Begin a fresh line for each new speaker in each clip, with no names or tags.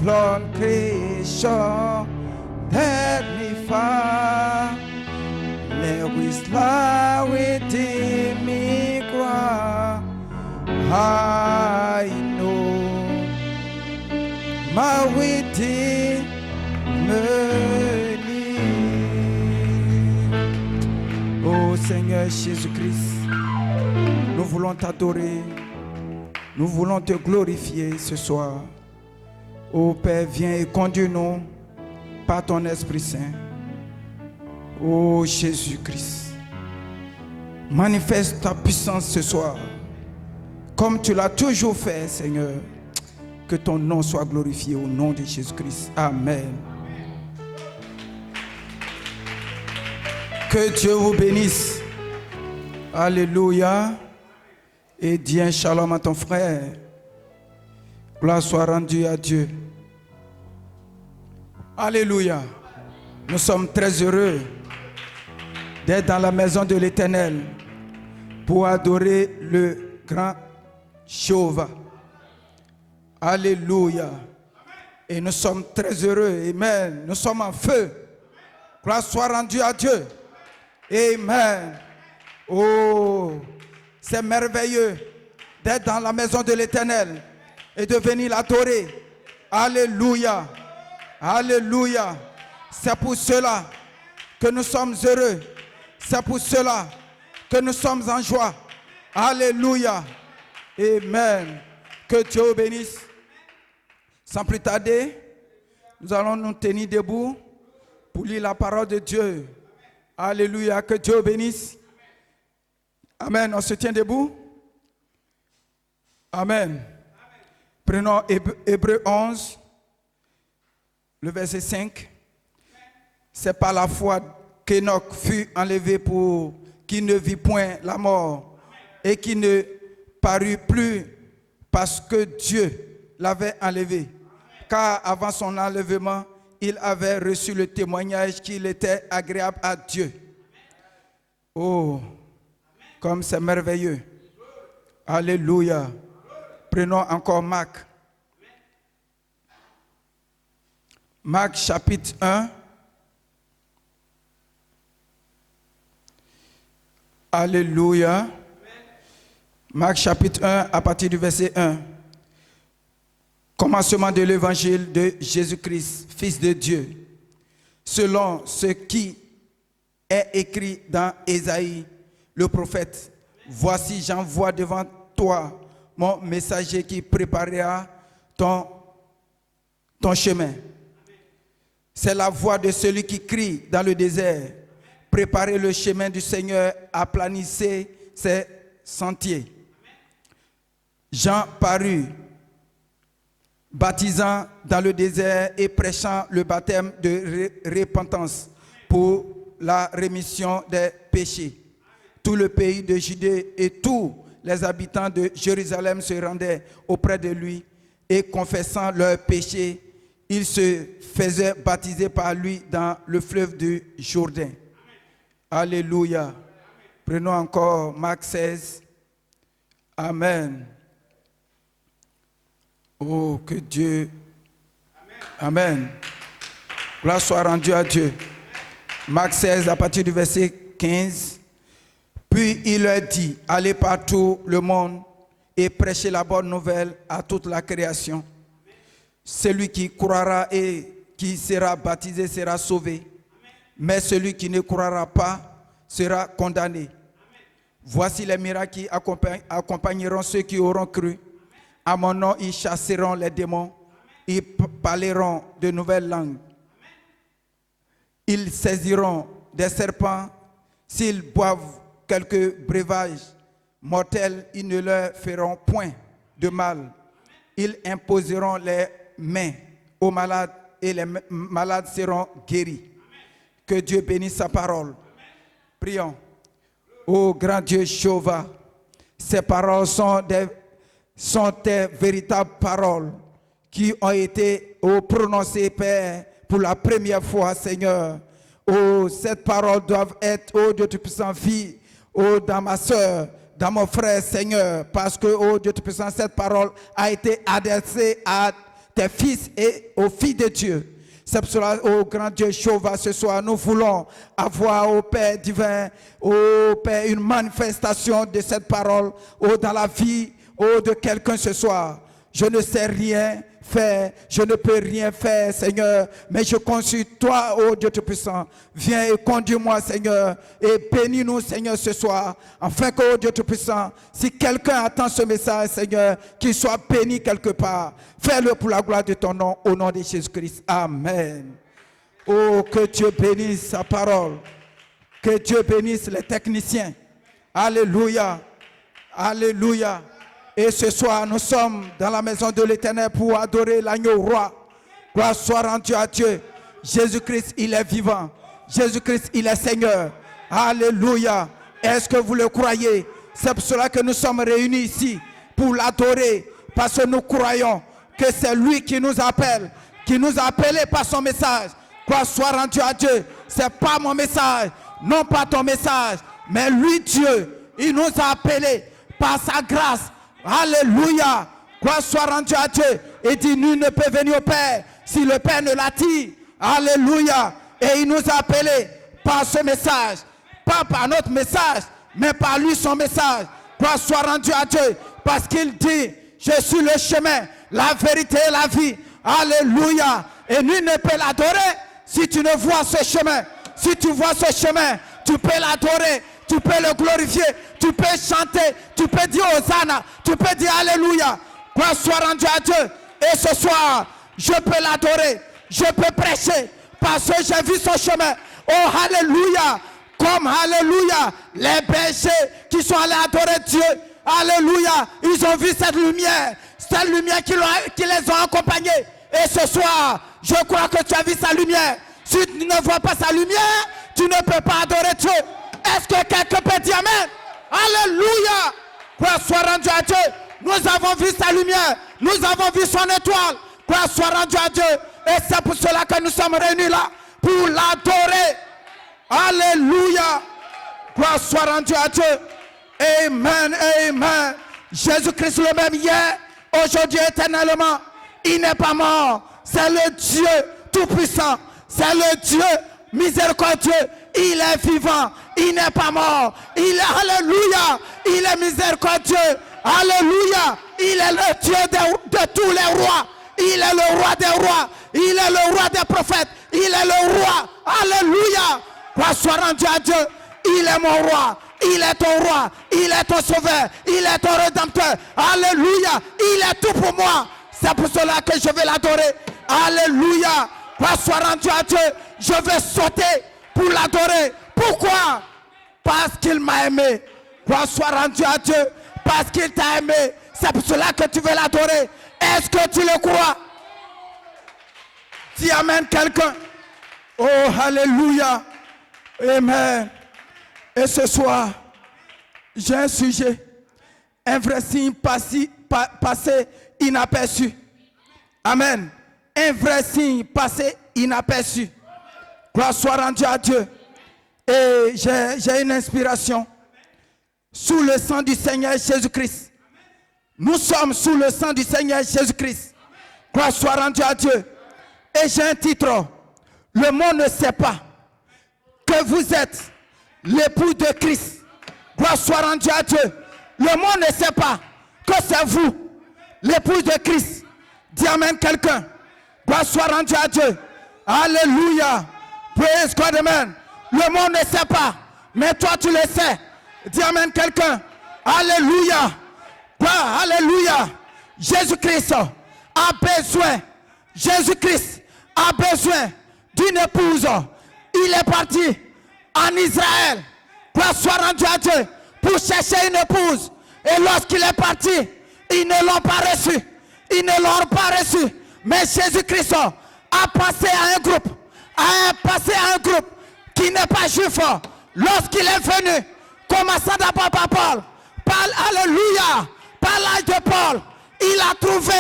Lord creation that me found. There is life within me cry. I know my within me. Oh Seigneur Jésus-Christ, nous voulons t'adorer, nous voulons te glorifier ce soir. Oh Père, viens et conduis-nous par ton Esprit Saint. Oh Jésus-Christ, manifeste ta puissance ce soir, comme tu l'as toujours fait, Seigneur. Que ton nom soit glorifié au nom de Jésus-Christ. Amen. Que Dieu vous bénisse. Alléluia. Et dis un shalom à ton frère. Gloire soit rendue à Dieu. Alléluia. Nous sommes très heureux d'être dans la maison de l'Éternel pour adorer le grand Jéhovah. Alléluia. Et nous sommes très heureux. Amen. Nous sommes en feu. Gloire soit rendue à Dieu. Amen. Oh, c'est merveilleux d'être dans la maison de l'Éternel et de venir l'adorer. Alléluia. Alléluia. C'est pour cela que nous sommes heureux. C'est pour cela que nous sommes en joie. Alléluia. Amen. Que Dieu vous bénisse. Sans plus tarder, nous allons nous tenir debout pour lire la parole de Dieu. Alléluia. Que Dieu vous bénisse. Amen. On se tient debout. Amen. Prenons Hébreux 11, le verset 5. C'est par la foi qu'Enoch fut enlevé pour qu'il ne vit point la mort et qu'il ne parut plus parce que Dieu l'avait enlevé. Car avant son enlèvement, il avait reçu le témoignage qu'il était agréable à Dieu. Oh, comme c'est merveilleux. Alléluia. Prenons encore Marc. Marc chapitre 1. Alléluia. Marc chapitre 1 à partir du verset 1. Commencement de l'évangile de Jésus-Christ, Fils de Dieu, selon ce qui est écrit dans Ésaïe, le prophète. Voici, j'envoie devant toi mon messager qui préparera ton chemin. C'est la voix de celui qui crie dans le désert. Préparez le chemin du Seigneur, aplanissez ses sentiers. Jean parut, baptisant dans le désert et prêchant le baptême de repentance pour la rémission des péchés. Tout le pays de Judée et tous les habitants de Jérusalem se rendaient auprès de lui et confessant leurs péchés, ils se faisaient baptiser par lui dans le fleuve du Jourdain. Alléluia. Prenons encore Marc 16. Amen. Oh, que Dieu. Amen. Gloire soit rendue à Dieu. Marc 16, à partir du verset 15. Puis il leur dit, allez par tout le monde et prêchez la bonne nouvelle à toute la création. Celui qui croira et qui sera baptisé sera sauvé, mais celui qui ne croira pas sera condamné. Voici les miracles qui accompagneront ceux qui auront cru. À mon nom, ils chasseront les démons, ils parleront de nouvelles langues. Ils saisiront des serpents, s'ils boivent quelques breuvages mortels, ils ne leur feront point de mal. Ils imposeront les mains aux malades et les malades seront guéris. Que Dieu bénisse sa parole. Prions. Ô grand Dieu Jéhovah, ces paroles sont tes véritables paroles qui ont été prononcées, Père, pour la première fois, Seigneur. Oh, cette parole doit être, oh Dieu Tout-Puissant, vie, oh, dans ma soeur, dans mon frère, Seigneur, parce que, oh Dieu Tout-Puissant, cette parole a été adressée à tes fils et aux filles de Dieu. C'est pour cela, ô grand Dieu Jéhovah, ce soir, nous voulons avoir, ô Père divin, ô Père, une manifestation de cette parole, dans la vie, de quelqu'un ce soir. Je ne sais rien faire, je ne peux rien faire, Seigneur, mais je consulte toi, ô Dieu Tout-Puissant. Viens et conduis-moi, Seigneur, et bénis-nous, Seigneur, ce soir, afin que, ô Dieu Tout-Puissant, si quelqu'un attend ce message, Seigneur, qu'il soit béni quelque part. Fais-le pour la gloire de ton nom, au nom de Jésus-Christ. Amen. Oh, que Dieu bénisse sa parole. Que Dieu bénisse les techniciens. Alléluia. Alléluia. Et ce soir, nous sommes dans la maison de l'Éternel pour adorer l'agneau roi. Gloire soit rendue à Dieu. Jésus-Christ, il est vivant. Jésus-Christ, il est Seigneur. Alléluia. Est-ce que vous le croyez? C'est pour cela que nous sommes réunis ici, pour l'adorer. Parce que nous croyons que c'est lui qui nous appelle, qui nous a appelés par son message. Gloire soit rendue à Dieu. Ce n'est pas mon message, non pas ton message, mais lui, Dieu, il nous a appelés par sa grâce. Alléluia. Gloire soit rendue à Dieu. Et dit, nul ne peut venir au Père si le Père ne l'attire. Alléluia. Et il nous a appelés par ce message. Pas par notre message, mais par lui son message. Gloire soit rendue à Dieu. Parce qu'il dit, je suis le chemin, la vérité et la vie. Alléluia. Et nul ne peut l'adorer si tu ne vois ce chemin. Si tu vois ce chemin, tu peux l'adorer. Tu peux le glorifier, tu peux chanter, tu peux dire Hosanna, tu peux dire Alléluia. Gloire soit rendue à Dieu. Et ce soir, je peux l'adorer, je peux prêcher, parce que j'ai vu son chemin. Oh, Alléluia. Comme, Alléluia, les bergers qui sont allés adorer Dieu. Alléluia. Ils ont vu cette lumière qui les a accompagnés. Et ce soir, je crois que tu as vu sa lumière. Si tu ne vois pas sa lumière, tu ne peux pas adorer Dieu. Est-ce que quelqu'un peut dire Amen? Alléluia. Gloire soit rendue à Dieu. Nous avons vu sa lumière. Nous avons vu son étoile. Gloire soit rendue à Dieu. Et c'est pour cela que nous sommes réunis là. Pour l'adorer. Alléluia. Gloire soit rendue à Dieu. Amen. Amen. Jésus-Christ le même hier, aujourd'hui, éternellement. Il n'est pas mort. C'est le Dieu tout-puissant. C'est le Dieu miséricordieux. Il est vivant. Il n'est pas mort. Il est, alléluia, il est miséricordieux. Alléluia. Il est le Dieu de tous les rois. Il est le roi des rois. Il est le roi des prophètes. Il est le roi. Alléluia. Gloire soit rendue à Dieu. Il est mon roi. Il est ton roi. Il est ton sauveur. Il est ton rédempteur. Alléluia. Il est tout pour moi. C'est pour cela que je vais l'adorer. Alléluia. Gloire soit rendue à Dieu. Je vais sauter pour l'adorer. Pourquoi? Parce qu'il m'a aimé. Gloire soit rendue à Dieu. Parce qu'il t'a aimé. C'est pour cela que tu veux l'adorer. Est-ce que tu le crois? Dis Amen quelqu'un. Oh, alléluia. Amen. Et ce soir, j'ai un sujet. Un vrai signe passé inaperçu. Amen. Un vrai signe passé inaperçu. Gloire soit rendue à Dieu. Et j'ai une inspiration. Sous le sang du Seigneur Jésus-Christ. Nous sommes sous le sang du Seigneur Jésus-Christ. Gloire soit rendue à Dieu. Et j'ai un titre. Le monde ne sait pas que vous êtes l'époux de Christ. Gloire soit rendue à Dieu. Le monde ne sait pas que c'est vous, l'épouse de Christ. Dis Amen quelqu'un. Gloire soit rendue à Dieu. Alléluia. Praise God, amen. Le monde ne sait pas, mais toi tu le sais. Dis Amen quelqu'un. Alléluia. Alléluia. Jésus-Christ a besoin. Jésus-Christ a besoin d'une épouse. Il est parti en Israël. Gloire soit rendue à Dieu. Pour chercher une épouse. Et lorsqu'il est parti, ils ne l'ont pas reçu. Ils ne l'ont pas reçu. Mais Jésus-Christ a passé à un groupe. A passé à un groupe qui n'est pas juif. Lorsqu'il est venu, commençant d'abord par Paul. Alléluia. Par l'âge de Paul, il a trouvé,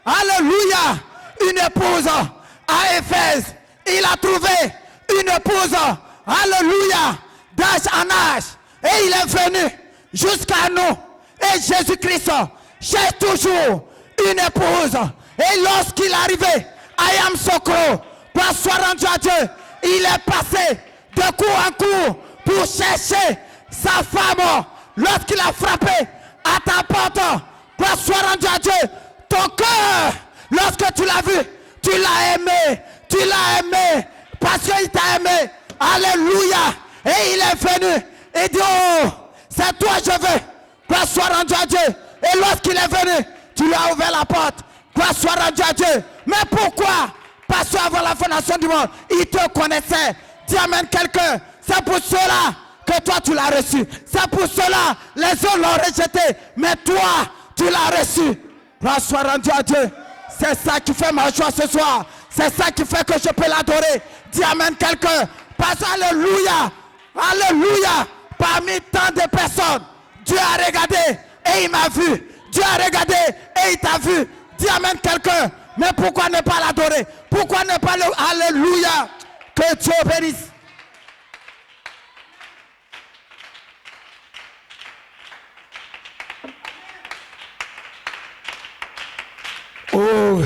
alléluia, une épouse à Éphèse. Il a trouvé une épouse, alléluia, d'âge en âge. Et il est venu jusqu'à nous. Et Jésus-Christ cherche toujours une épouse Et lorsqu'il est arrivé à Yamoussoukro, gloire soit rendue à Dieu, il est passé de cour en cour pour chercher sa femme. Lorsqu'il a frappé à ta porte, gloire soit rendue à Dieu, ton cœur, lorsque tu l'as vu, tu l'as aimé, parce qu'il t'a aimé. Alléluia. Et il est venu et dit, oh, c'est toi je veux. Gloire soit rendue à Dieu. Et lorsqu'il est venu, tu lui as ouvert la porte. Gloire soit rendue à Dieu. Mais pourquoi? Parce qu'avant la fondation du monde, il te connaissait. Dis amen quelqu'un. C'est pour cela que toi tu l'as reçu. C'est pour cela les autres l'ont rejeté. Mais toi, tu l'as reçu. Gloire soit rendue à Dieu. C'est ça qui fait ma joie ce soir. C'est ça qui fait que je peux l'adorer. Dis amen quelqu'un. Parce que alléluia. Alléluia. Parmi tant de personnes, Dieu a regardé et il m'a vu. Dieu a regardé et il t'a vu. Dis amen quelqu'un. Mais pourquoi ne pas l'adorer? Pourquoi ne pas le... Alléluia. Que Dieu bénisse. Oh.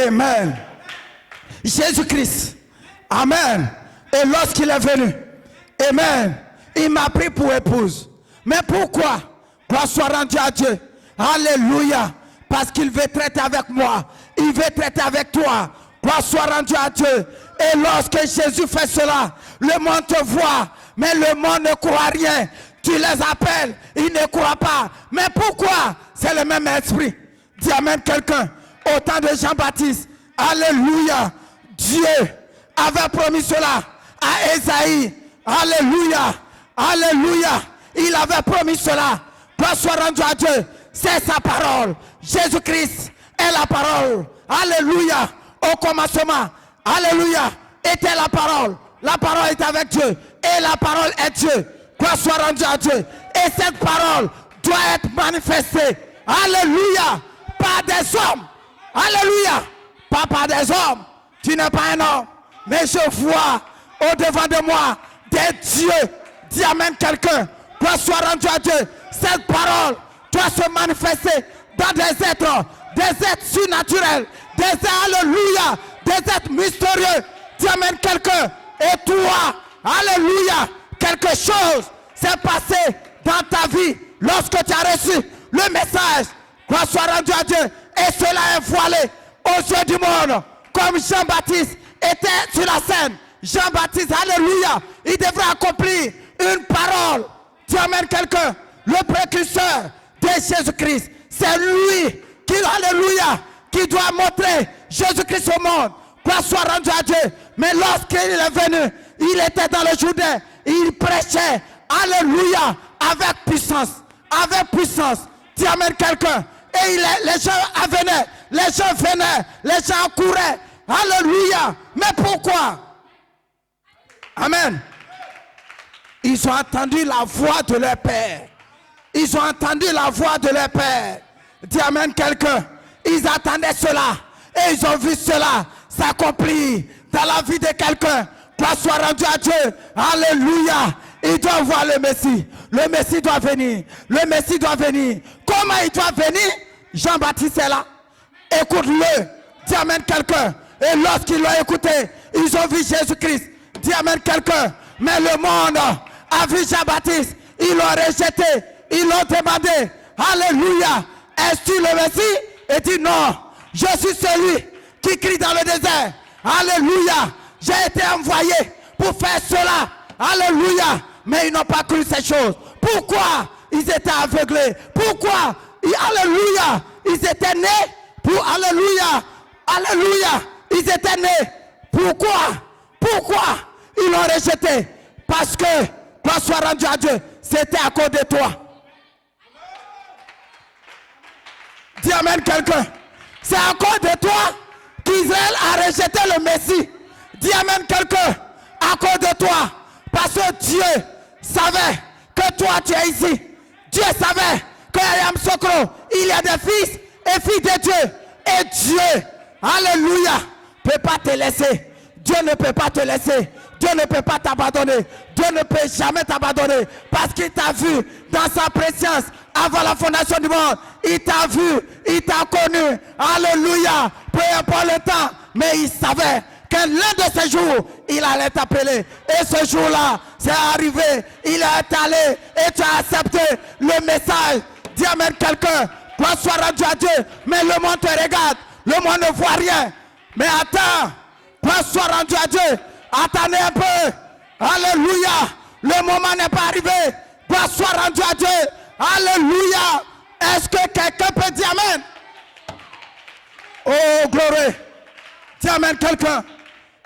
Amen. Jésus-Christ. Amen. Et lorsqu'il est venu, amen, il m'a pris pour épouse. Mais pourquoi? Gloire soit rendue à Dieu. Alléluia. Parce qu'il veut traiter avec moi. Il veut traiter avec toi. Gloire soit rendue à Dieu. Et lorsque Jésus fait cela, le monde te voit. Mais le monde ne croit rien. Tu les appelles, ils ne croient pas. Mais pourquoi? C'est le même esprit. Dis amen quelqu'un. Au temps de Jean-Baptiste. Alléluia. Dieu avait promis cela à Ésaïe. Alléluia. Alléluia. Il avait promis cela. Gloire soit rendue à Dieu. C'est sa parole. Jésus-Christ est la parole. Alléluia. Au commencement. Alléluia. Était la parole. La parole est avec Dieu. Et la parole est Dieu. Gloire soit rendue à Dieu. Et cette parole doit être manifestée. Alléluia. Par des hommes. Alléluia. Pas par des hommes. Tu n'es pas un homme. Mais je vois au devant de moi des dieux. Dis amen quelqu'un. Gloire soit rendue à Dieu. Cette parole doit se manifester dans des êtres surnaturels, des êtres, alléluia, des êtres mystérieux. Dis amen quelqu'un. Et toi, alléluia, quelque chose s'est passé dans ta vie lorsque tu as reçu le message. Gloire soit rendue à Dieu. Et cela est voilé aux yeux du monde. Comme Jean-Baptiste était sur la scène. Jean-Baptiste, alléluia, il devrait accomplir une parole. Dis amen quelqu'un. Le précurseur de Jésus-Christ. C'est lui qui, alléluia, qui doit montrer Jésus-Christ au monde. Gloire soit rendue à Dieu. Mais lorsqu'il est venu, il était dans le Jourdain. Il prêchait, alléluia, avec puissance. Avec puissance. Dis amen quelqu'un. Et les gens venaient, les gens couraient. Alléluia. Mais pourquoi? Amen. Ils ont entendu la voix de leur Père. Ils ont entendu la voix de leur Père. Dis amen quelqu'un. Ils attendaient cela. Et ils ont vu cela s'accomplir dans la vie de quelqu'un. Gloire soit rendue à Dieu. Alléluia. Il doit voir le Messie. Le Messie doit venir. Le Messie doit venir. Comment il doit venir? Jean-Baptiste est là. Écoute-le. Dis amen quelqu'un. Et lorsqu'ils l'ont écouté, ils ont vu Jésus-Christ. Dis amen quelqu'un. Mais le monde a vu Jean-Baptiste. Ils l'ont rejeté. Ils l'ont demandé. Alléluia. Est-ce le Messie? Et dit non. Je suis celui qui crie dans le désert. Alléluia. J'ai été envoyé pour faire cela. Alléluia. Mais ils n'ont pas cru ces choses. Pourquoi? Ils étaient aveuglés. Pourquoi? Alléluia. Ils étaient nés pour... Alléluia. Alléluia. Ils étaient nés. Pourquoi? Pourquoi? Ils l'ont rejeté. Parce que, gloire soit rendue à Dieu, c'était à cause de toi. Dis amen quelqu'un. C'est à cause de toi qu'Israël a rejeté le Messie. Dis amen quelqu'un. À cause de toi. Parce que Dieu savait que toi tu es ici. Dieu savait qu'à Yamoussoukro, il y a des fils et filles de Dieu. Et Dieu, alléluia, ne peut pas te laisser. Dieu ne peut pas te laisser. Dieu ne peut pas t'abandonner. Dieu ne peut jamais t'abandonner. Parce qu'il t'a vu dans sa présence avant la fondation du monde. Il t'a vu, il t'a connu. Alléluia. Peu importe le temps. Mais il savait que l'un de ces jours, il allait t'appeler. Et ce jour-là, c'est arrivé. Il est allé et tu as accepté le message. Dis amen quelqu'un. Gloire soit rendue à Dieu. Mais le monde te regarde. Le monde ne voit rien. Mais attends. Gloire soit rendue à Dieu. Attendez un peu. Alléluia. Le moment n'est pas arrivé. Gloire soit rendue à Dieu. Alléluia. Est-ce que quelqu'un peut dire amen? Oh, gloire. Dis amen quelqu'un.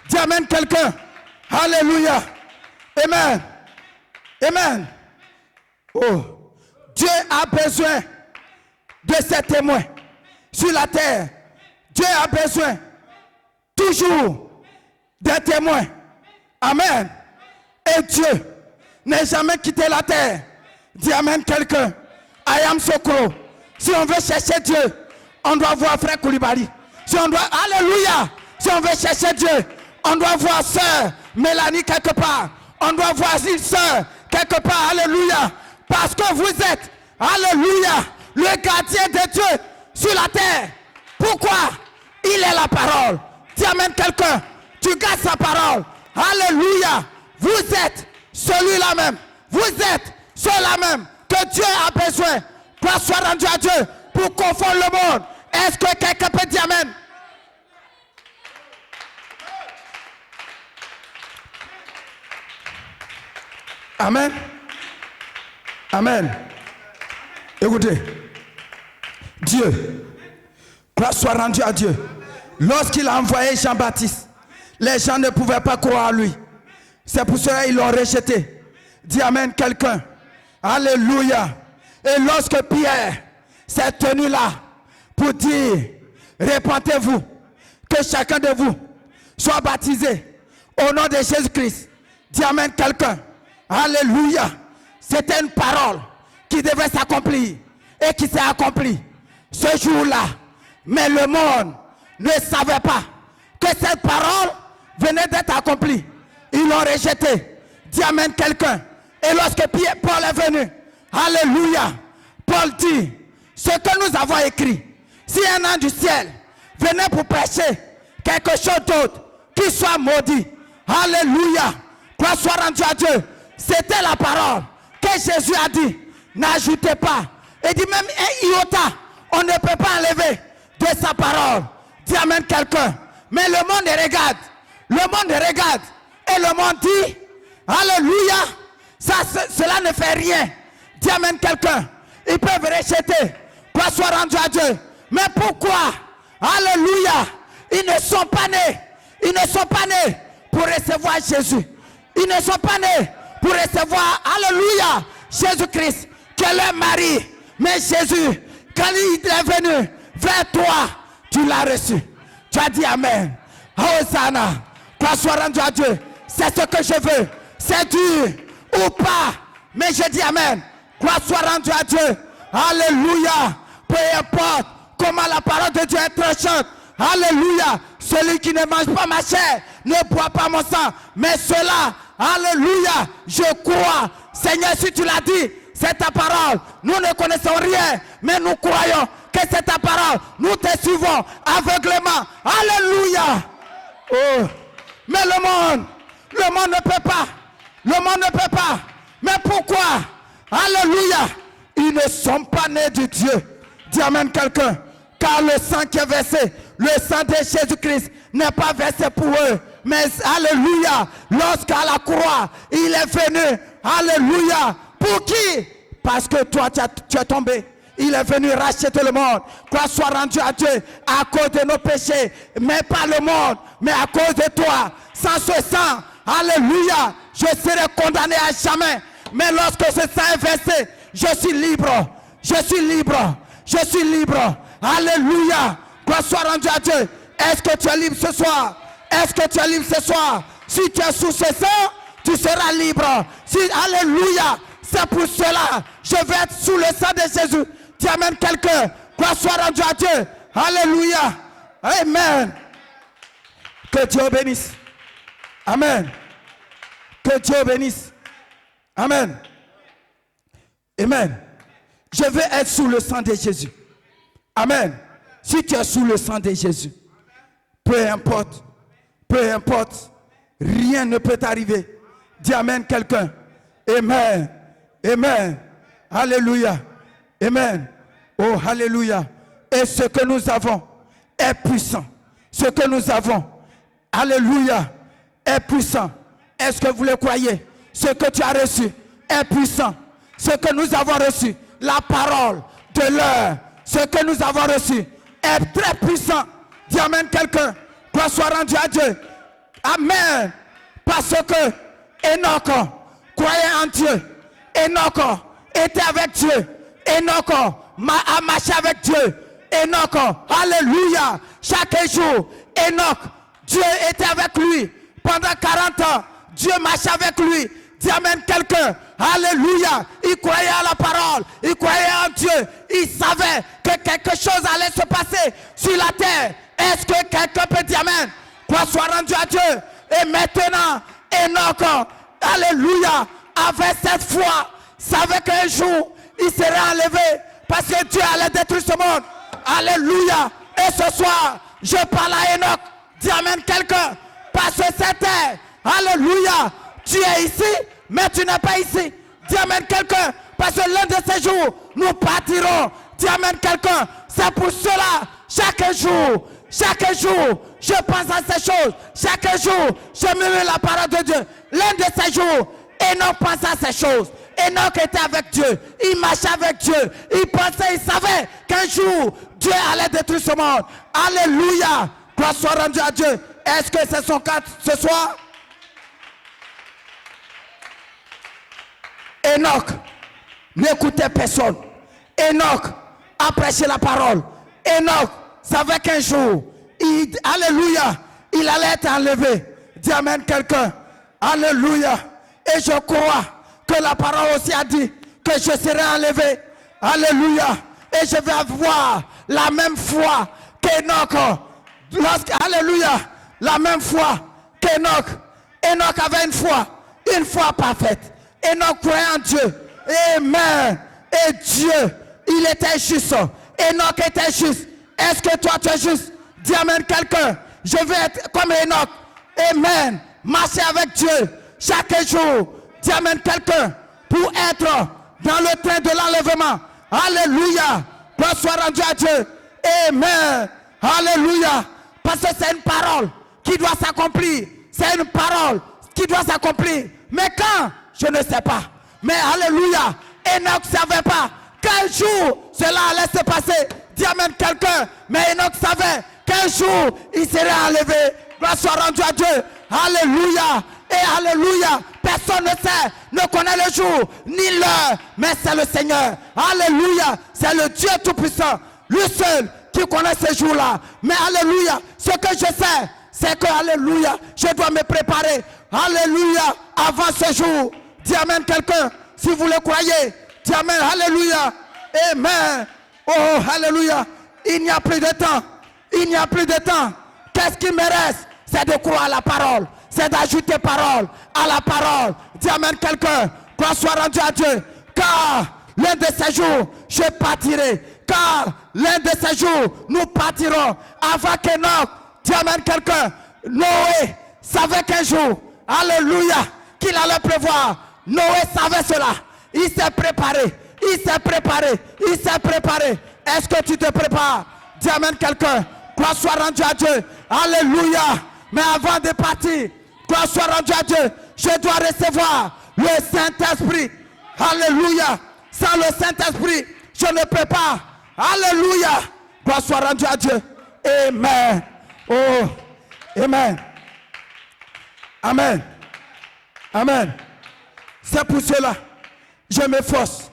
Dis amen quelqu'un. Alléluia. Amen. Amen. Oh, Dieu a besoin de ses témoins sur la terre. Dieu a besoin toujours des témoins. Amen. Et Dieu n'a jamais quitté la terre. Dis amen quelqu'un. I am Sokro. Si on veut chercher Dieu, on doit voir frère Koulibaly. Si on doit, alléluia. Si on veut chercher Dieu, on doit voir sœur Mélanie quelque part. On doit voir une sœur quelque part. Alléluia. Parce que vous êtes, alléluia, le gardien de Dieu sur la terre. Pourquoi? Il est la parole. Dis amen quelqu'un. Tu gardes sa parole. Alléluia. Vous êtes celui-là même. Vous êtes ceux-là même que Dieu a besoin. Gloire soit rendue à Dieu pour confondre le monde. Est-ce que quelqu'un peut dire amen? Amen. Amen. Écoutez. Dieu. Gloire soit rendue à Dieu. Lorsqu'il a envoyé Jean-Baptiste, les gens ne pouvaient pas croire à lui. C'est pour cela qu'ils l'ont rejeté. Dis amen quelqu'un. Alléluia. Et lorsque Pierre s'est tenu là pour dire, répentez-vous, que chacun de vous soit baptisé au nom de Jésus-Christ. Dis amen quelqu'un. Alléluia. C'était une parole qui devait s'accomplir et qui s'est accomplie ce jour-là. Mais le monde ne savait pas que cette parole venait d'être accomplie. Ils l'ont rejeté. Dis amen quelqu'un. Et lorsque Paul est venu, alléluia, Paul dit, ce que nous avons écrit, si un ange du ciel venait pour prêcher quelque chose d'autre, qui soit maudit, alléluia, gloire soit rendue à Dieu. C'était la parole que Jésus a dit. N'ajoutez pas. Il dit même un iota, on ne peut pas enlever de sa parole. Dis amen quelqu'un. Mais le monde regarde. Le monde regarde. Et le monde dit, alléluia, cela ne fait rien. Dis amen quelqu'un. Ils peuvent rejeter. Gloire soit rendue à Dieu. Mais pourquoi? Alléluia. Ils ne sont pas nés. Ils ne sont pas nés pour recevoir Jésus. Ils ne sont pas nés pour recevoir, alléluia, Jésus-Christ, qui est leur mari. Mais Jésus, quand il est venu vers toi, tu l'as reçu. Tu as dit amen. Hosanna. Gloire soit rendue à Dieu. C'est ce que je veux. C'est dur ou pas. Mais je dis amen. Gloire soit rendue à Dieu. Alléluia. Peu importe comment la parole de Dieu est tranchante. Alléluia. Celui qui ne mange pas ma chair ne boit pas mon sang. Mais cela, alléluia, je crois. Seigneur, si tu l'as dit, c'est ta parole. Nous ne connaissons rien, mais nous croyons que c'est ta parole. Nous te suivons aveuglément. Alléluia. Oh. Mais le monde ne peut pas. Le monde ne peut pas. Mais pourquoi? Alléluia. Ils ne sont pas nés de Dieu. Dis amen quelqu'un. Car le sang qui est versé, le sang de Jésus-Christ n'est pas versé pour eux. Mais alléluia, lorsqu'à la croix, il est venu. Alléluia. Pour qui? Parce que toi, tu es tombé. Il est venu racheter le monde. Gloire soit rendue à Dieu à cause de nos péchés. Mais pas le monde, mais à cause de toi. Sans ce sang, alléluia, je serai condamné à jamais. Mais lorsque ce sang est versé, je suis libre. Je suis libre. Je suis libre. Alléluia. Gloire soit rendue à Dieu. Est-ce que tu es libre ce soir? Est-ce que tu es libre ce soir? Si tu es sous ce sang, tu seras libre. Si, alléluia, c'est pour cela. Je vais être sous le sang de Jésus. Tu amènes quelqu'un. Gloire soit rendue à Dieu. Alléluia. Amen. Que Dieu bénisse. Amen. Que Dieu bénisse. Amen. Amen. Je veux être sous le sang de Jésus. Amen. Si tu es sous le sang de Jésus, peu importe, rien ne peut t'arriver. Dis Amen quelqu'un. Amen. Amen. Alléluia. Amen. Oh, alléluia. Et ce que nous avons est puissant. Ce que nous avons, alléluia, est puissant. Est-ce que vous le croyez? Ce que tu as reçu est puissant. Ce que nous avons reçu, la parole de l'heure, ce que nous avons reçu est très puissant. Dis Amen quelqu'un. Gloire soit rendue à Dieu. Amen. Parce que Enoch croyait en Dieu. Enoch était avec Dieu. Enoch a marché avec Dieu. Enoch, alléluia. Chaque jour, Enoch, Dieu était avec lui. Pendant 40 ans, Dieu marchait avec lui. Dis Amen quelqu'un. Alléluia. Il croyait à la parole. Il croyait en Dieu. Il savait que quelque chose allait se passer sur la terre. Est-ce que quelqu'un peut dire Amen? Gloire soit rendue à Dieu. Et maintenant, Enoch, alléluia, avait cette foi. Savait qu'un jour, il serait enlevé. Parce que Dieu allait détruire ce monde. Alléluia. Et ce soir, je parle à Enoch. Dis Amen quelqu'un. Parce que cette terre, alléluia, tu es ici, mais tu n'es pas ici. Dis Amen quelqu'un. Parce que l'un de ces jours, nous partirons. Dis Amen quelqu'un. C'est pour cela, chaque jour, je pense à ces choses. Chaque jour, je murmure la parole de Dieu. L'un de ces jours, Enoch pense à ces choses. Enoch était avec Dieu. Il marchait avec Dieu. Il pensait, il savait qu'un jour, Dieu allait détruire ce monde. Alléluia. Gloire soit rendue à Dieu. Est-ce que c'est son cas ce soir? Enoch n'écoutait personne. Enoch a prêché la parole. Enoch savait qu'un jour, alléluia, il allait être enlevé. Dis Amen quelqu'un. Alléluia. Et je crois que la parole aussi a dit que je serai enlevé. Alléluia. Et je vais avoir la même foi qu'Enoch. Alléluia. La même foi qu'Enoch. Enoch avait une foi parfaite. Enoch croyait en Dieu. Amen. Et Dieu, il était juste. Enoch était juste. Est-ce que toi tu es juste? Dis Amen quelqu'un. Je veux être comme Enoch. Amen. Marcher avec Dieu chaque jour. Dis Amen quelqu'un. Pour être dans le train de l'enlèvement. Alléluia. Gloire soit rendue à Dieu. Amen. Alléluia. Parce que c'est une parole qui doit s'accomplir. C'est une parole qui doit s'accomplir. Mais quand? Je ne sais pas. Mais alléluia. Enoch ne savait pas quel jour cela allait se passer. Dis Amen quelqu'un. Mais Enoch savait qu'un jour il serait enlevé. Gloire soit rendue à Dieu. Alléluia. Et alléluia. Personne ne sait, ne connaît le jour ni l'heure. Mais c'est le Seigneur. Alléluia. C'est le Dieu Tout-Puissant. Lui seul qui connaît ces jours-là. Mais alléluia. Ce que je sais, c'est que alléluia, je dois me préparer. Alléluia. Avant ce jour. Dis Amen quelqu'un. Si vous le croyez. Dis Amen. Alléluia. Amen. Oh, alléluia. Il n'y a plus de temps. Il n'y a plus de temps. Qu'est-ce qui me reste? C'est de croire à la parole. C'est d'ajouter parole à la parole. Dis Amen quelqu'un. Gloire soit rendue à Dieu. Car l'un de ces jours, je partirai. Car l'un de ces jours, nous partirons. Avant qu'Enoch, dis Amen quelqu'un. Noé savait qu'un jour, alléluia, qu'il allait pleuvoir. Noé savait cela. Il s'est préparé. Il s'est préparé. Il s'est préparé. Est-ce que tu te prépares? Dis Amen quelqu'un. Gloire soit rendue à Dieu. Alléluia. Mais avant de partir, gloire soit rendue à Dieu. Je dois recevoir le Saint-Esprit. Alléluia. Sans le Saint-Esprit, je ne peux pas. Alléluia. Gloire soit rendue à Dieu. Amen. Oh. Amen. Amen. Amen. C'est pour cela, je m'efforce.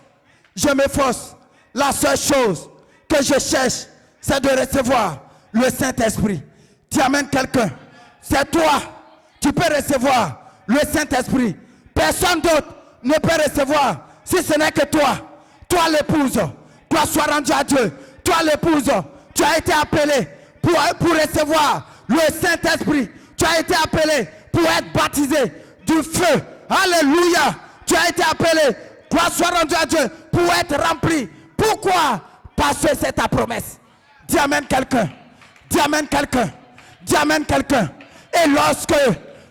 Je m'efforce. La seule chose que je cherche, c'est de recevoir le Saint-Esprit. Dis Amen quelqu'un. C'est toi. Tu peux recevoir le Saint-Esprit. Personne d'autre ne peut recevoir si ce n'est que toi. Toi l'épouse. Toi sois rendu à Dieu. Toi l'épouse. Tu as été appelé pour recevoir le Saint-Esprit. Tu as été appelé pour être baptisé du feu. Alléluia. Tu as été appelé. Gloire soit rendue à Dieu pour être rempli. Pourquoi? Parce que c'est ta promesse. Dis amen quelqu'un. Dis amen quelqu'un. Dis amen quelqu'un. Et lorsque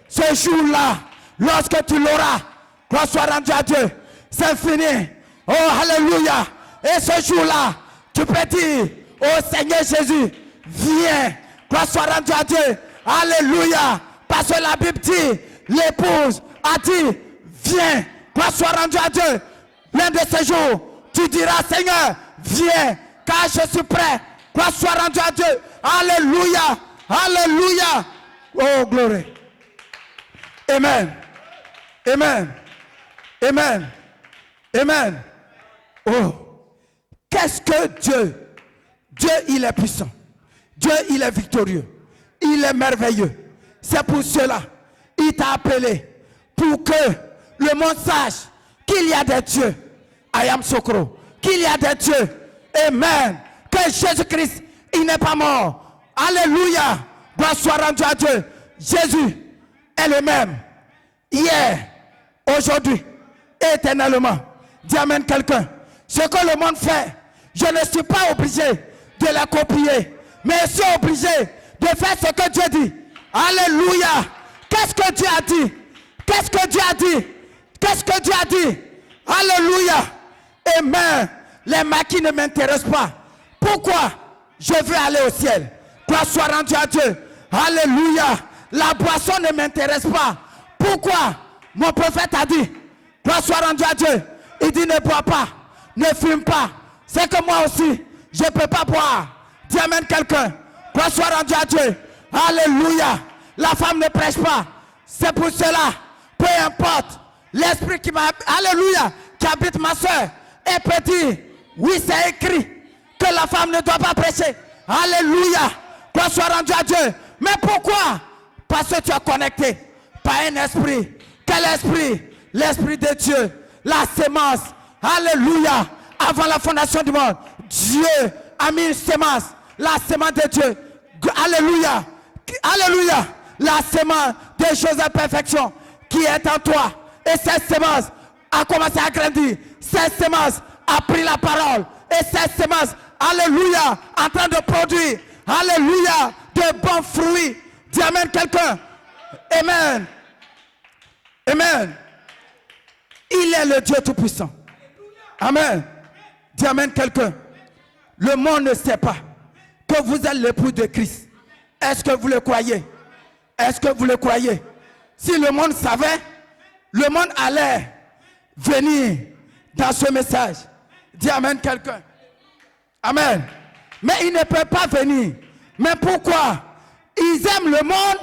ce jour-là, lorsque tu l'auras, gloire soit rendue à Dieu, c'est fini. Oh, alléluia. Et ce jour-là, tu peux dire, oh Seigneur Jésus, viens. Gloire soit rendue à Dieu. Alléluia. Parce que la Bible dit, l'épouse a dit, viens. Gloire soit rendue à Dieu. L'un de ces jours, tu diras, Seigneur, viens, car je suis prêt. Gloire soit rendue à Dieu. Alléluia. Alléluia. Oh, gloire. Amen. Amen. Amen. Amen. Oh. Qu'est-ce que Dieu? Dieu, il est puissant. Dieu, il est victorieux. Il est merveilleux. C'est pour cela, il t'a appelé. Pour que le monde sache qu'il y a des dieux. I am Sokro. Qu'il y a des dieux. Amen. Que Jésus-Christ, il n'est pas mort. Alléluia. Gloire soit rendue à Dieu. Jésus est le même. Hier, aujourd'hui, éternellement. Dis amen quelqu'un. Ce que le monde fait, je ne suis pas obligé de la copier. Mais je suis obligé de faire ce que Dieu dit. Alléluia. Qu'est-ce que Dieu a dit? Qu'est-ce que Dieu a dit? Qu'est-ce que Dieu a dit? Alléluia. Amen. Les maquis ne m'intéressent pas. Pourquoi? Je veux aller au ciel. Gloire soit rendue à Dieu. Alléluia. La boisson ne m'intéresse pas. Pourquoi? Mon prophète a dit, gloire soit rendue à Dieu. Il dit, ne bois pas, ne fume pas. C'est que moi aussi, je ne peux pas boire. Dis amen quelqu'un. Gloire soit rendue à Dieu. Alléluia. La femme ne prêche pas. C'est pour cela, peu importe, l'esprit qui m'a, alléluia, qui habite ma soeur, et peut dire, oui, c'est écrit que la femme ne doit pas prêcher. Alléluia. Gloire soit rendue à Dieu. Mais pourquoi? Parce que tu es connecté par un esprit. Quel esprit? L'esprit de Dieu. La sémence. Alléluia. Avant la fondation du monde, Dieu a mis une sémence. La sémence de Dieu. Alléluia. Alléluia. La sémence des choses à perfection qui est en toi. Et cette sémence a commencé à grandir. Cette sémence a pris la parole. Et cette sémence, alléluia, en train de produire, alléluia, de bons fruits. Dis amen quelqu'un. Amen. Amen. Il est le Dieu Tout-Puissant. Amen. Dis amen quelqu'un. Le monde ne sait pas que vous êtes l'époux de Christ. Est-ce que vous le croyez? Est-ce que vous le croyez? Si le monde savait, le monde allait venir dans ce message. Dis amen quelqu'un. Amen. Mais il ne peut pas venir. Mais pourquoi? Ils aiment le monde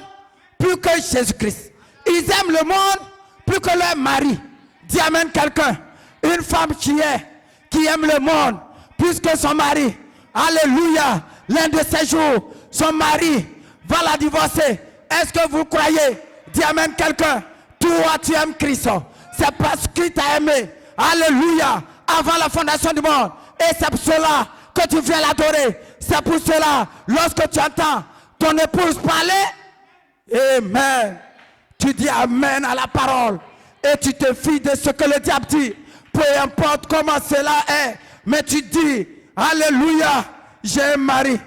plus que Jésus-Christ. Ils aiment le monde plus que leur mari. Dis amen quelqu'un. Une femme qui aime le monde plus que son mari. Alléluia. L'un de ces jours, son mari va la divorcer. Est-ce que vous croyez? Dis amen quelqu'un. Toi tu aimes Christ. C'est parce qu'il t'a aimé. Alléluia. Avant la fondation du monde. Et c'est pour cela que tu viens l'adorer. C'est pour cela, lorsque tu entends ton épouse parler, amen. Tu dis amen à la parole. Et tu te fies de ce que le diable dit. Peu importe comment cela est. Mais tu dis, alléluia, j'ai un mari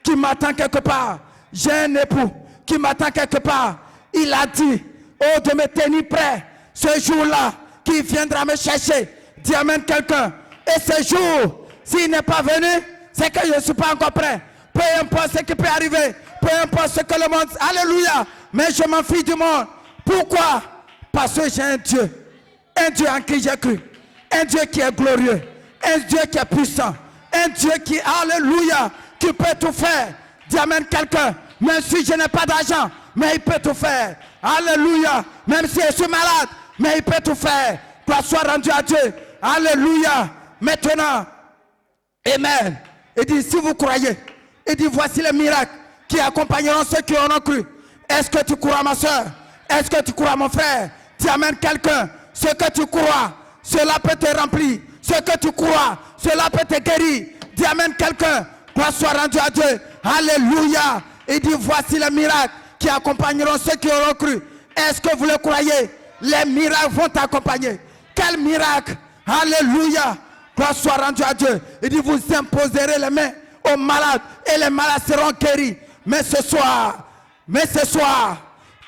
qui m'attend quelque part. J'ai un époux qui m'attend quelque part. Il a dit, oh, de me tenir prêt. Ce jour-là, qui viendra me chercher. Dis amen quelqu'un. Et ce jour, s'il n'est pas venu, c'est que je ne suis pas encore prêt. Peu importe ce qui peut arriver. Peu importe ce que le monde... Alléluia. Mais je m'en fiche du monde. Pourquoi? Parce que j'ai un Dieu. Un Dieu en qui j'ai cru. Un Dieu qui est glorieux. Un Dieu qui est puissant. Un Dieu qui, alléluia, qui peut tout faire. Dis amen quelqu'un. Même si je n'ai pas d'argent, mais il peut tout faire. Alléluia. Même si je suis malade, mais il peut tout faire. Gloire soit rendue à Dieu. Alléluia. Maintenant, amen. Il dit, si vous croyez, il dit, voici les miracles qui accompagneront ceux qui en ont cru. Est-ce que tu crois, ma soeur? Est-ce que tu crois, mon frère? Dis amen quelqu'un. Ce que tu crois, cela peut te remplir. Ce que tu crois, cela peut te guérir. Dis amen quelqu'un. Gloire soit rendue à Dieu. Alléluia. Il dit, voici les miracles qui accompagneront ceux qui auront cru. Est-ce que vous le croyez? Les miracles vont t'accompagner. Quel miracle? Alléluia. Gloire soit rendue à Dieu. Il dit, vous imposerez les mains aux malades et les malades seront guéris. Mais ce soir,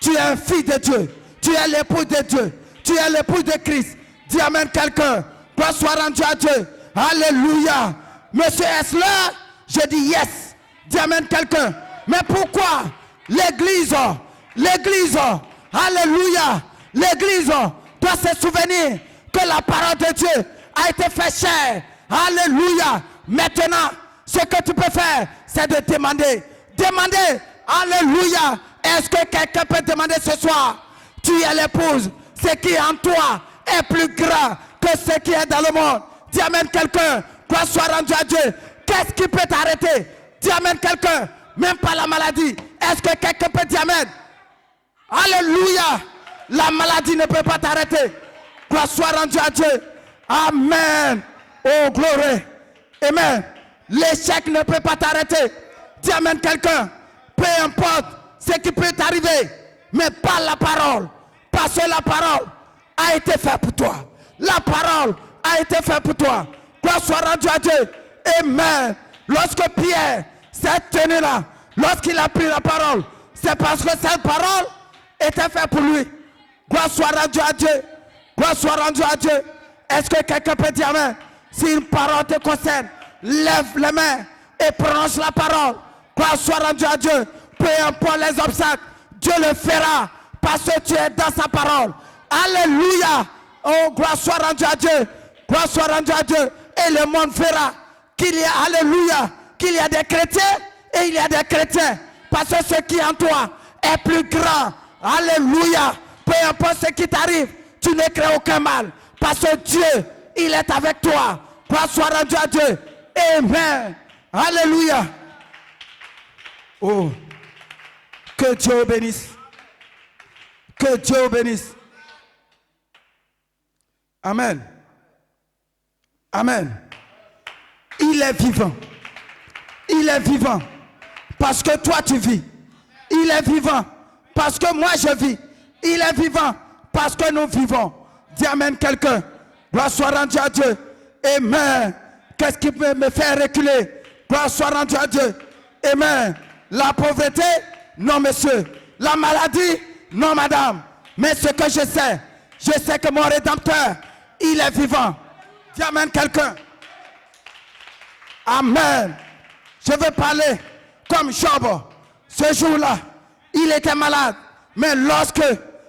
tu es un fils de Dieu. Tu es l'époux de Dieu. Tu es l'époux de Christ. Dis amen quelqu'un. Gloire soit rendue à Dieu. Alléluia. Monsieur, est-ce là? Je dis yes. Dis amen quelqu'un. Mais pourquoi l'église, alléluia, l'église doit se souvenir que la parole de Dieu a été faite chair. Alléluia. Maintenant, ce que tu peux faire, c'est de demander. Demander. Alléluia. Est-ce que quelqu'un peut demander ce soir? Tu es l'épouse. Ce qui est en toi est plus grand que ce qui est dans le monde. Dis amen quelqu'un. Gloire soit rendue à Dieu. Qu'est-ce qui peut t'arrêter? Dis amen quelqu'un. Même pas la maladie. Est-ce que quelqu'un peut dire amen? Alléluia. La maladie ne peut pas t'arrêter. Gloire soit rendue à Dieu. Amen. Oh gloire. Amen. L'échec ne peut pas t'arrêter. Dis amen quelqu'un. Peu importe ce qui peut t'arriver. Mais pas la parole. Parce que la parole a été faite pour toi. La parole a été faite pour toi. Gloire soit rendue à Dieu. Amen. Lorsque Pierre s'est tenu là, lorsqu'il a pris la parole, c'est parce que cette parole était faite pour lui. Gloire soit rendue à Dieu. Gloire soit rendue à Dieu. Est-ce que quelqu'un peut dire amen? Si une parole te concerne, lève les mains et prononce la parole. Gloire soit rendue à Dieu. Peu importe les obstacles, Dieu le fera parce que tu es dans sa parole. Alléluia. Oh, gloire soit rendue à Dieu. Gloire soit rendue à Dieu. Et le monde verra qu'il y a, alléluia, qu'il y a des chrétiens et il y a des chrétiens. Parce que ce qui est en toi est plus grand. Alléluia. Peu importe ce qui t'arrive, tu ne crées aucun mal. Parce que Dieu, il est avec toi. Gloire soit rendue à Dieu. Amen. Alléluia. Oh. Que Dieu bénisse. Que Dieu bénisse. Amen. Amen. Il est vivant. Il est vivant. Parce que toi tu vis. Il est vivant. Parce que moi je vis. Il est vivant. Parce que nous vivons. Dis amen quelqu'un. Gloire soit rendue à Dieu. Amen. Qu'est-ce qui peut me faire reculer? Gloire soit rendue à Dieu. Amen. La pauvreté? Non monsieur. La maladie? Non madame. Mais ce que je sais que mon Rédempteur, il est vivant. Dis amen quelqu'un. Amen. Je veux parler comme Job. Ce jour-là, il était malade. Mais lorsque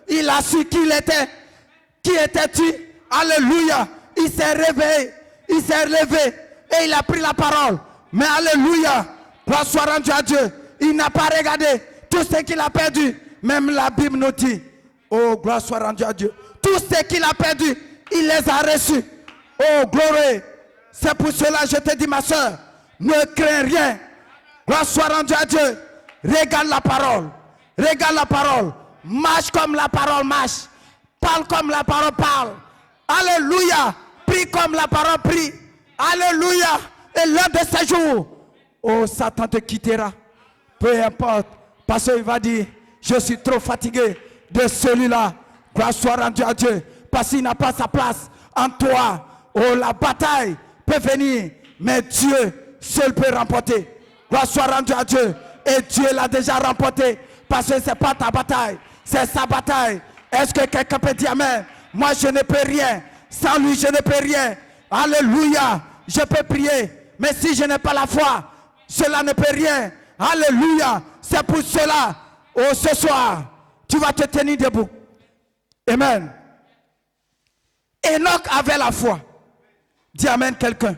il a su qui était-tu? Alléluia. Il s'est réveillé. Il s'est levé. Et il a pris la parole. Mais alléluia. Gloire soit rendue à Dieu. Il n'a pas regardé tout ce qu'il a perdu. Même la Bible nous dit. Oh, gloire soit rendue à Dieu. Tout ce qu'il a perdu, il les a reçus. Oh, gloire. C'est pour cela que je te dis, ma soeur, ne crains rien. Gloire soit rendue à Dieu. Regarde la parole. Regarde la parole. Marche comme la parole marche. Parle comme la parole parle. Alléluia. Prie comme la parole prie. Alléluia. Et l'un de ces jours, oh, Satan te quittera. Peu importe. Parce qu'il va dire, je suis trop fatigué de celui-là. Gloire soit rendue à Dieu. Parce qu'il n'a pas sa place en toi. Oh, la bataille peut venir. Mais Dieu seul peut remporter. Gloire soit rendue à Dieu. Et Dieu l'a déjà remporté. Parce que ce n'est pas ta bataille. C'est sa bataille. Est-ce que quelqu'un peut dire amen? Moi je ne peux rien. Sans lui je ne peux rien. Alléluia. Je peux prier. Mais si je n'ai pas la foi, cela ne peut rien. Alléluia. C'est pour cela. Oh, ce soir, tu vas te tenir debout. Amen. Enoch avait la foi. Dis amen quelqu'un.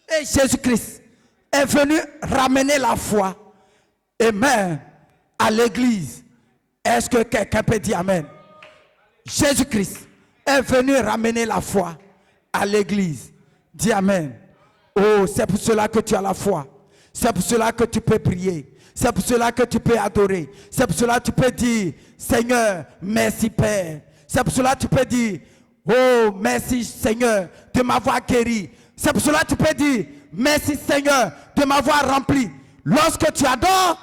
Et Jésus-Christ est venu ramener la foi. Amen. À l'église. Est-ce que quelqu'un peut dire amen? Jésus-Christ est venu ramener la foi à l'église. Dis amen. Oh, c'est pour cela que tu as la foi. C'est pour cela que tu peux prier. C'est pour cela que tu peux adorer. C'est pour cela que tu peux dire, Seigneur, merci Père. C'est pour cela que tu peux dire, oh, merci Seigneur de m'avoir guéri. C'est pour cela que tu peux dire, merci Seigneur de m'avoir rempli. Lorsque tu adores,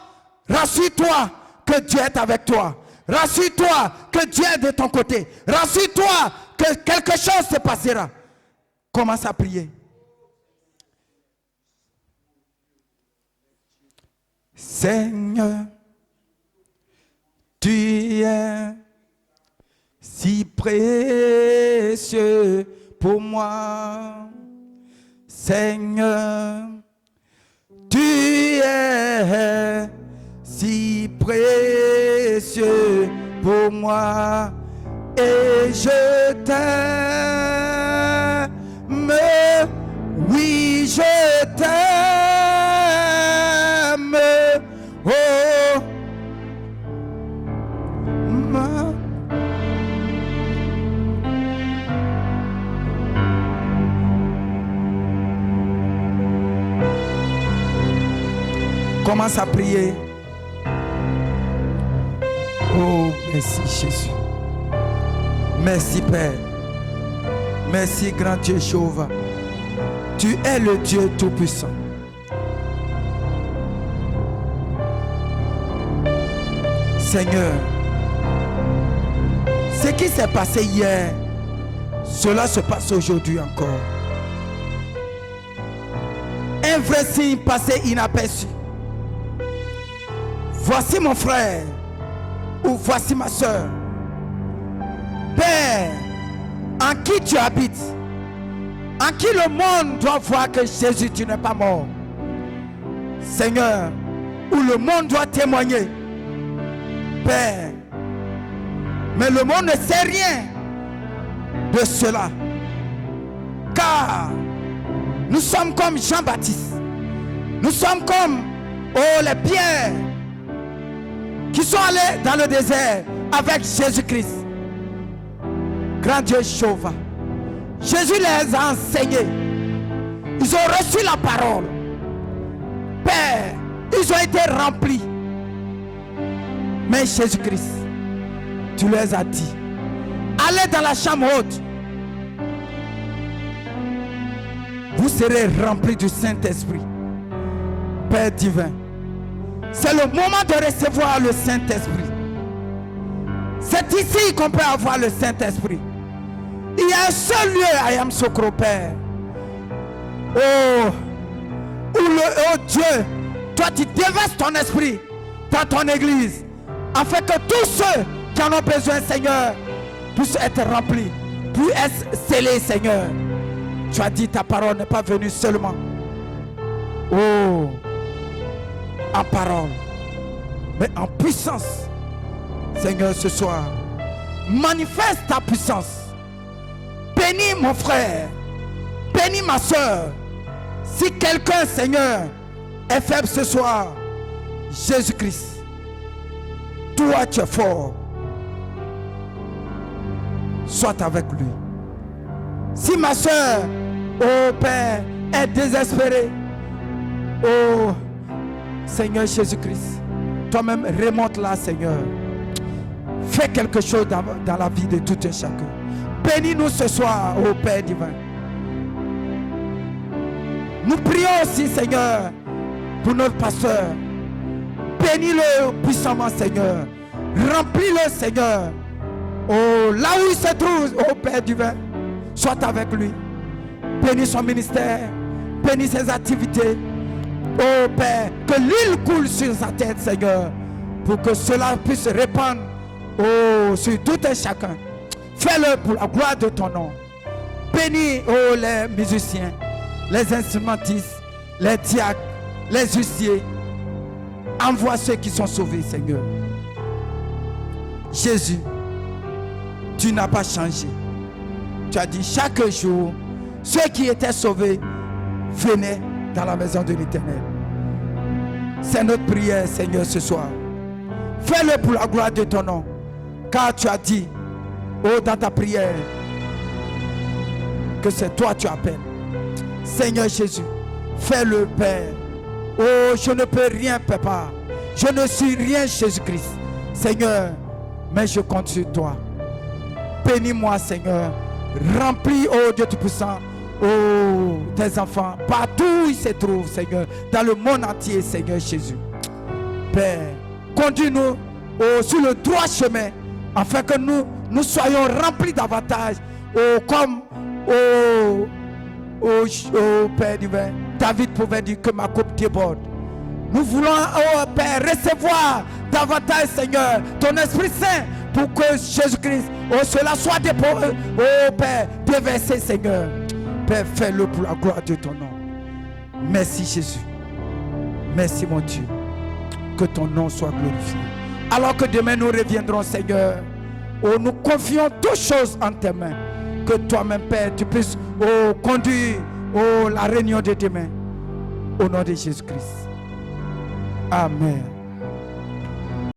rassure-toi que Dieu est avec toi. Rassure-toi que Dieu est de ton côté. Rassure-toi que quelque chose se passera. Commence à prier. Seigneur, tu es si précieux pour moi. Seigneur, tu es si précieux pour moi. Et je t'aime, oui je t'aime, oh ma. Commence à prier. Oh merci Jésus. Merci Père. Merci grand Dieu Jéhovah. Tu es le Dieu Tout-Puissant. Seigneur, ce qui s'est passé hier, cela se passe aujourd'hui encore. Un vrai signe passé inaperçu. Voici mon frère ou voici ma soeur. Père, en qui tu habites, en qui le monde doit voir que Jésus, tu n'es pas mort. Seigneur, où le monde doit témoigner. Père, mais le monde ne sait rien de cela. Car nous sommes comme Jean-Baptiste. Nous sommes comme les pierres qui sont allés dans le désert avec Jésus-Christ. Grand Dieu Jéhovah. Jésus les a enseignés. Ils ont reçu la parole. Père, ils ont été remplis. Mais Jésus-Christ, tu les as dit, allez dans la chambre haute. Vous serez remplis du Saint-Esprit. Père divin, c'est le moment de recevoir le Saint-Esprit. C'est ici qu'on peut avoir le Saint-Esprit. Il y a un seul lieu, I am Sokro, Père. Oh, oh Dieu, toi tu déverses ton esprit dans ton église, afin que tous ceux qui en ont besoin, Seigneur, puissent être remplis, puissent être scellés, Seigneur. Tu as dit ta parole n'est pas venue seulement, oh, en parole, mais en puissance. Seigneur, ce soir, manifeste ta puissance. Bénis mon frère, bénis ma soeur. Si quelqu'un, Seigneur, est faible ce soir, Jésus-Christ, toi tu es fort. Sois avec lui. Si ma soeur, oh Père, est désespérée, oh Seigneur Jésus-Christ, toi-même remonte-la, Seigneur. Fais quelque chose dans la vie de tout un chacun. Bénis-nous ce soir, ô Père divin. Nous prions aussi, Seigneur, pour notre pasteur. Bénis-le puissamment, Seigneur. Remplis-le, Seigneur. Oh, là où il se trouve, ô Père divin, sois avec lui. Bénis son ministère. Bénis ses activités. Ô Père, que l'huile coule sur sa tête, Seigneur, pour que cela puisse répandre, oh, sur tout un chacun. Fais-le pour la gloire de ton nom. Bénis, oh, les musiciens, les instrumentistes, les diacres, les huissiers. Envoie ceux qui sont sauvés, Seigneur. Jésus, tu n'as pas changé. Tu as dit chaque jour, ceux qui étaient sauvés venaient dans la maison de l'Éternel. C'est notre prière, Seigneur, ce soir. Fais-le pour la gloire de ton nom. Car tu as dit, oh, dans ta prière, que c'est toi tu appelles. Seigneur Jésus, fais-le, Père. Oh, je ne peux rien, Papa. Je ne suis rien, Jésus-Christ. Seigneur, mais je compte sur toi. Bénis-moi, Seigneur. Remplis, oh Dieu Tout-Puissant, oh, tes enfants, partout où ils se trouvent, Seigneur, dans le monde entier, Seigneur Jésus. Père, conduis-nous sur le droit chemin, afin que nous soyons remplis davantage, comme Père divin, David pouvait dire que ma coupe déborde. Nous voulons, Père, recevoir davantage, Seigneur, ton Esprit Saint, pour que Jésus-Christ, cela soit déposé, Père, déversé, Seigneur. Père, fais-le pour la gloire de ton nom. Merci Jésus. Merci mon Dieu. Que ton nom soit glorifié. Alors que demain nous reviendrons, Seigneur, nous confions toutes choses en tes mains. Que toi-même, Père, tu puisses conduire la réunion de demain. Au nom de Jésus-Christ. Amen.